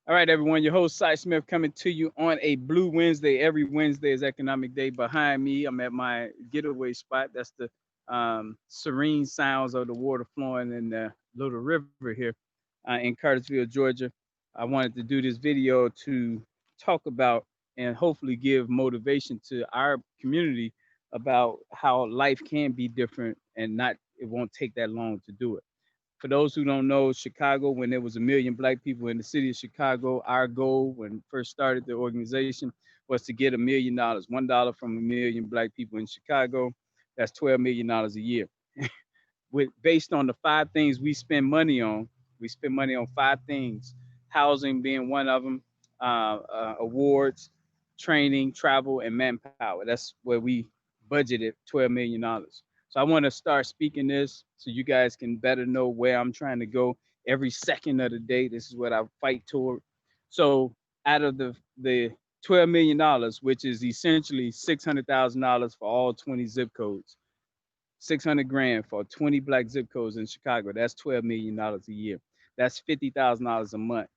All right, everyone. Your host, Cy Smith, coming to you on a Blue Wednesday. Every Wednesday is Economic Day. Behind me, I'm at my getaway spot. That's the serene sounds of the water flowing in the little river here in Cartersville, Georgia. I wanted to do this video to talk about and hopefully give motivation to our community about how life can be different and not it won't take that long to do it. For those who don't know, Chicago, when there was a million black people in the city of Chicago, our goal when first started the organization was to get $1 million, $1 from a million black people in Chicago. That's $12 million a year. With based on the five things we spend money on, we spend money on five things, housing being one of them, awards, training, travel, and manpower. That's where we budgeted $12 million. So I want to start speaking this so you guys can better know where I'm trying to go every second of the day. This is what I fight toward. So out of the $12 million, which is essentially $600,000 for all 20 zip codes, 600 grand for 20 black zip codes in Chicago. That's $12 million a year. That's $50,000 a month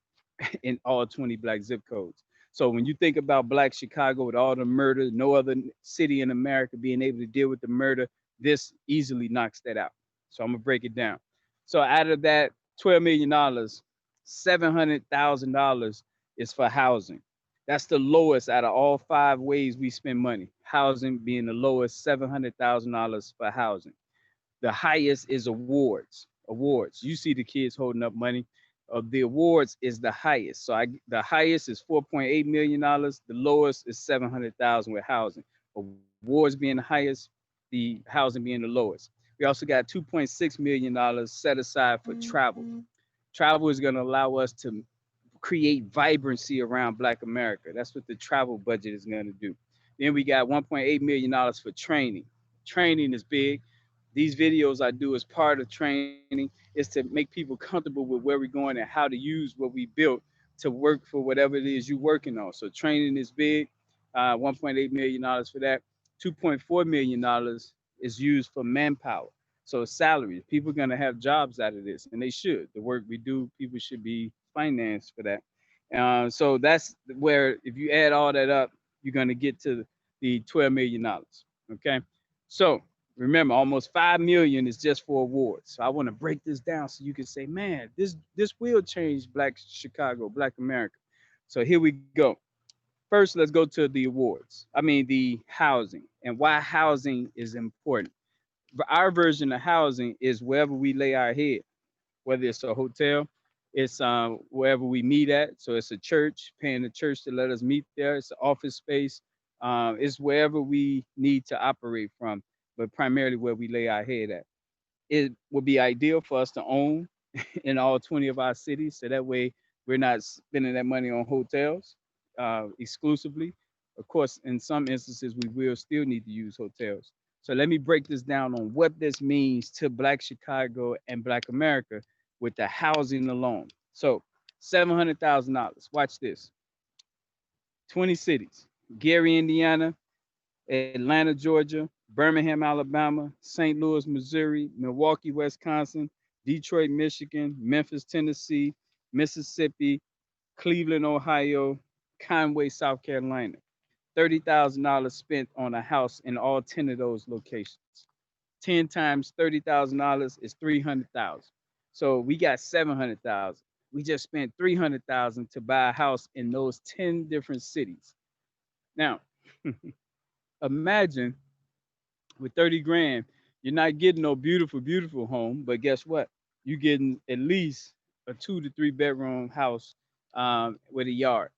in all 20 black zip codes. So when you think about black Chicago with all the murder, no other city in America being able to deal with the murder, this easily knocks that out. So I'm gonna break it down. So out of that $12 million, $700,000 is for housing. That's the lowest out of all five ways we spend money. Housing being the lowest, $700,000 for housing. The highest is awards. Awards. You see the kids holding up money. Of the awards is the highest. So the highest is $4.8 million. The lowest is 700,000 with housing. Awards being the highest, the housing being the lowest. We also got $2.6 million set aside for travel. Travel is going to allow us to create vibrancy around Black America. That's what the travel budget is going to do. Then we got $1.8 million for training. Training is big. These videos I do as part of training is to make people comfortable with where we're going and how to use what we built to work for whatever it is you're working on. So training is big. $1.8 million for that. $2.4 million is used for manpower. So salaries. People are going to have jobs out of this, and they should. The work we do, people should be financed for that. So that's where, if you add all that up, you're going to get to the $12 million. Okay. So remember, almost 5 million is just for awards. So I want to break this down so you can say, man, this will change Black Chicago, Black America. So here we go. First, let's go to the awards. I mean, the housing and why housing is important. Our version of housing is wherever we lay our head, whether it's a hotel, it's wherever we meet at. So it's a church, paying the church to let us meet there. It's an office space. It's wherever we need to operate from, but primarily where we lay our head at. It would be ideal for us to own in all 20 of our cities. So that way we're not spending that money on hotels exclusively. Of course, in some instances, we will still need to use hotels. So let me break this down on what this means to Black Chicago and Black America with the housing alone. So $700,000. Watch this. 20 cities: Gary, Indiana; Atlanta, Georgia; Birmingham, Alabama; St. Louis, Missouri; Milwaukee, Wisconsin; Detroit, Michigan; Memphis, Tennessee; Mississippi; Cleveland, Ohio; Conway, South Carolina. $30,000 spent on a house in all 10 of those locations. 10 times $30,000 is 300,000. So we got 700,000. We just spent 300,000 to buy a house in those 10 different cities. Now, imagine with 30 grand, you're not getting no beautiful, beautiful home, but guess what? You're getting at least a 2 to 3 bedroom house with a yard.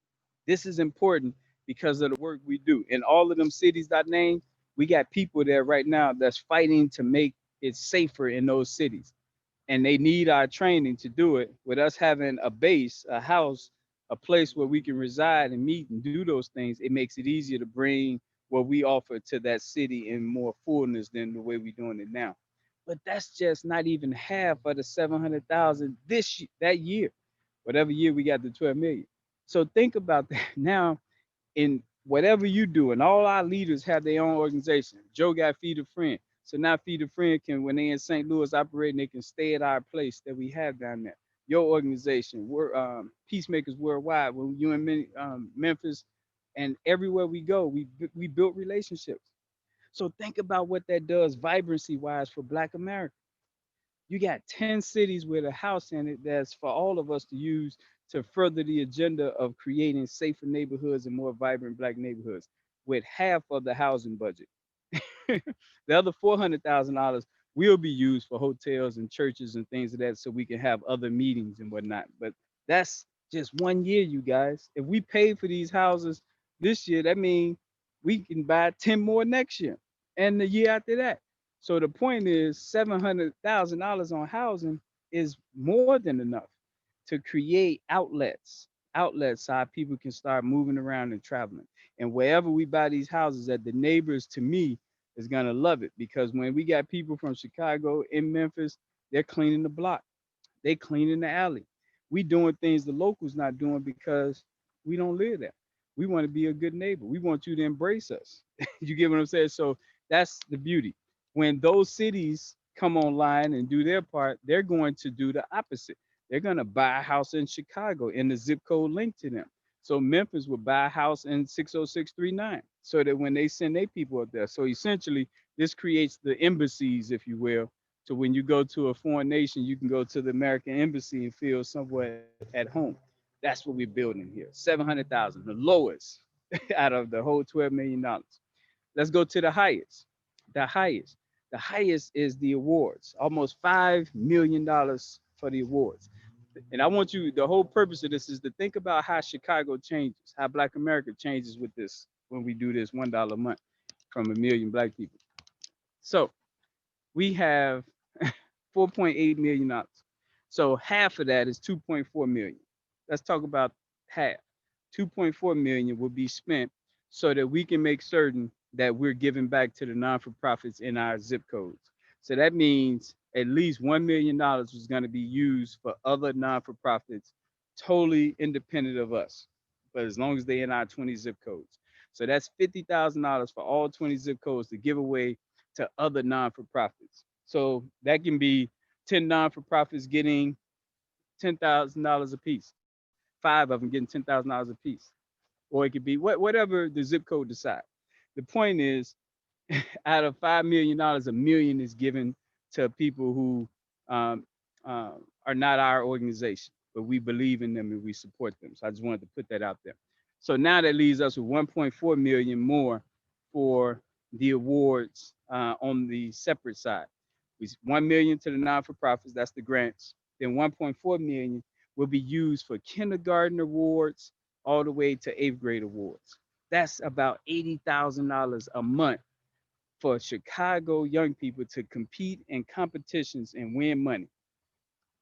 This is important because of the work we do. In all of them cities that I named, we got people there right now that's fighting to make it safer in those cities. And they need our training to do it. With us having a base, a house, a place where we can reside and meet and do those things, it makes it easier to bring what we offer to that city in more fullness than the way we're doing it now. But that's just not even half of the 700,000 that year, whatever year we got the 12 million. So think about that now. In whatever you do, and all our leaders have their own organization. Joe got Feed a Friend. So now Feed a Friend can, when they in St. Louis operating, they can stay at our place that we have down there. your organization, we're Peacemakers Worldwide. When you in Memphis, and everywhere we go, we built relationships. So think about what that does vibrancy wise for Black America. You got 10 cities with a house in it that's for all of us to use to further the agenda of creating safer neighborhoods and more vibrant Black neighborhoods with half of the housing budget. The other $400,000 will be used for hotels and churches and things of that so we can have other meetings and whatnot. But that's just 1 year, you guys. If we pay for these houses this year, that means we can buy 10 more next year and the year after that. So the point is $700,000 on housing is more than enough to create outlets so our people can start moving around and traveling. And wherever we buy these houses at, the neighbors to me is gonna love it because when we got people from Chicago in Memphis, they're cleaning the block, they cleaning the alley. We doing things the locals not doing because we don't live there. We want to be a good neighbor. We want you to embrace us. You get what I'm saying? So that's the beauty. When those cities come online and do their part, they're going to do the opposite. They're going to buy a house in Chicago in the zip code linked to them. So Memphis will buy a house in 60639 so that when they send their people up there. So essentially, this creates the embassies, if you will. So when you go to a foreign nation, you can go to the American embassy and feel somewhat at home. That's what we're building here. 700,000, the lowest out of the whole $12 million. Let's go to the highest. The highest. The highest is the awards. Almost $5 million for the awards. And I want you, the whole purpose of this is to think about how Chicago changes, how Black America changes with this when we do this $1 a month from a million Black people. So we have $4.8 million. So half of that is 2.4 million. Let's talk about half. 2.4 million will be spent so that we can make certain that we're giving back to the non-for-profits in our zip codes. So that means at least $1 million is going to be used for other non-for-profits, totally independent of us, but as long as they in our 20 zip codes. So that's $50,000 for all 20 zip codes to give away to other non-for-profits. So that can be 10 non-for-profits getting $10,000 a piece, five of them getting $10,000 a piece, or it could be whatever the zip code decides. The point is, out of $5 million, a million is given to people who um, are not our organization, but we believe in them and we support them. So I just wanted to put that out there. So now that leaves us with 1.4 million more for the awards on the separate side. 1 million to the non-for-profits, that's the grants. Then 1.4 million will be used for kindergarten awards all the way to eighth grade awards. That's about $80,000 a month for Chicago young people to compete in competitions and win money.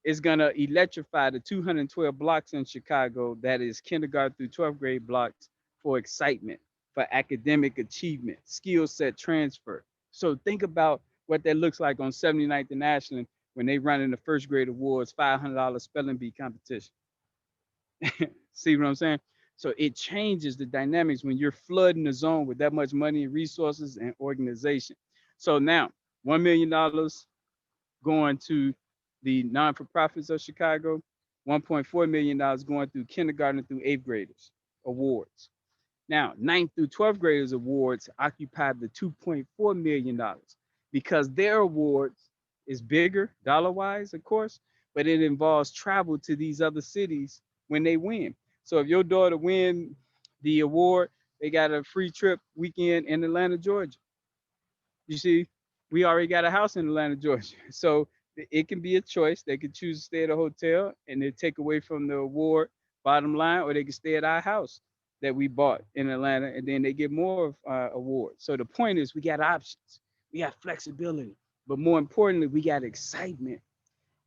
It's gonna electrify the 212 blocks in Chicago that is kindergarten through 12th grade blocks for excitement, for academic achievement, skill set transfer. So think about what that looks like on 79th and Ashland when they run in the first grade awards, $500 spelling bee competition. See what I'm saying? So it changes the dynamics when you're flooding the zone with that much money and resources and organization. So now, $1 million going to the non-for-profits of Chicago, $1.4 million going through kindergarten through eighth graders awards. Now, ninth through 12th graders awards occupy the $2.4 million because their awards is bigger dollar wise, of course, but it involves travel to these other cities when they win. So if your daughter win the award, they got a free trip weekend in Atlanta, Georgia. You see, we already got a house in Atlanta, Georgia. So it can be a choice. They could choose to stay at a hotel and they take away from the award bottom line, or they can stay at our house that we bought in Atlanta and then they get more awards. So the point is we got options, we got flexibility, but more importantly, we got excitement.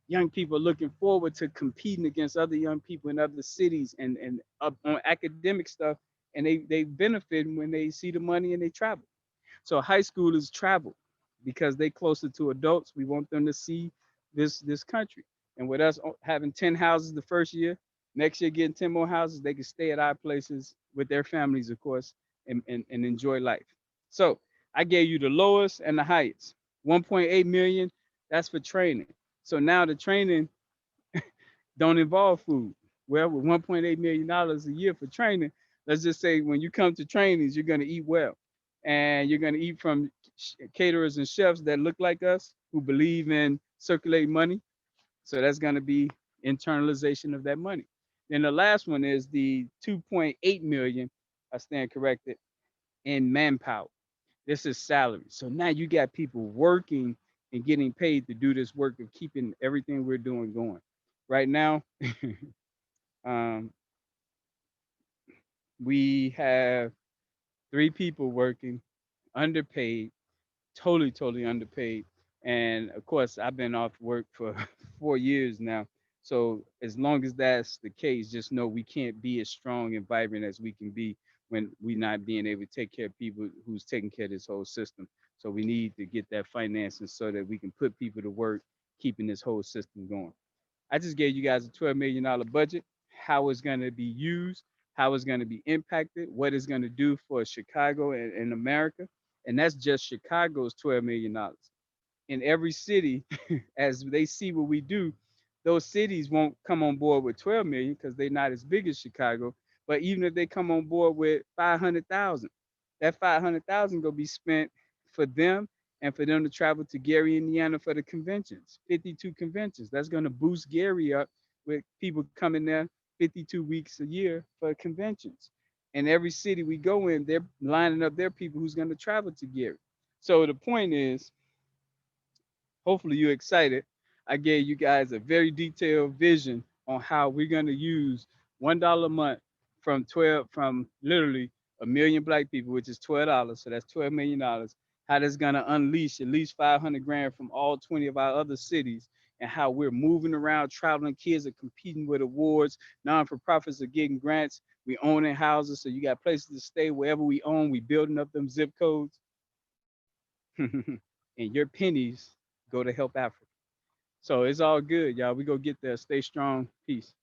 Young people looking forward to competing against other young people in other cities and up on academic stuff, and they benefit when they see the money and they travel. So high schoolers travel because they closer to adults. We want them to see this country. And with us having 10 houses the first year, next year getting 10 more houses, they can stay at our places with their families, of course, and enjoy life. So I gave you the lowest and the highest. 1.8 million, that's for training. So now the training don't involve food. Well, with $1.8 million a year for training, let's just say when you come to trainings, you're going to eat well. And you're going to eat from caterers and chefs that look like us, who believe in circulating money. So that's going to be internalization of that money. Then the last one is the 2.8 million, I stand corrected, in manpower. This is salary. So now you got people working and getting paid to do this work of keeping everything we're doing going. Right now, um, we have 3 people working, underpaid, totally underpaid. And of course, I've been off work for 4 years now. So as long as that's the case, just know we can't be as strong and vibrant as we can be when we not being able to take care of people who's taking care of this whole system. So we need to get that financing so that we can put people to work, keeping this whole system going. I just gave you guys a $12 million budget, how it's going to be used, how it's going to be impacted, what it's going to do for Chicago and America. And that's just Chicago's $12 million. In every city, as they see what we do, those cities won't come on board with 12 million because they're not as big as Chicago. But even if they come on board with 500,000, that 500,000 gonna be spent for them and for them to travel to Gary, Indiana for the conventions, 52 conventions. That's gonna boost Gary up with people coming there 52 weeks a year for conventions. And every city we go in, they're lining up their people who's gonna travel to Gary. So the point is, hopefully you're excited. I gave you guys a very detailed vision on how we're going to use $1 a month from literally a million black people, which is $12. So that's $12 million. How that's going to unleash at least 500 grand from all 20 of our other cities, and how we're moving around, traveling. Kids are competing with awards. Non-for-profits are getting grants. We owning houses, so you got places to stay wherever we own. We building up them zip codes. And your pennies go to help Africa. So it's all good, y'all. We go get there. Stay strong. Peace.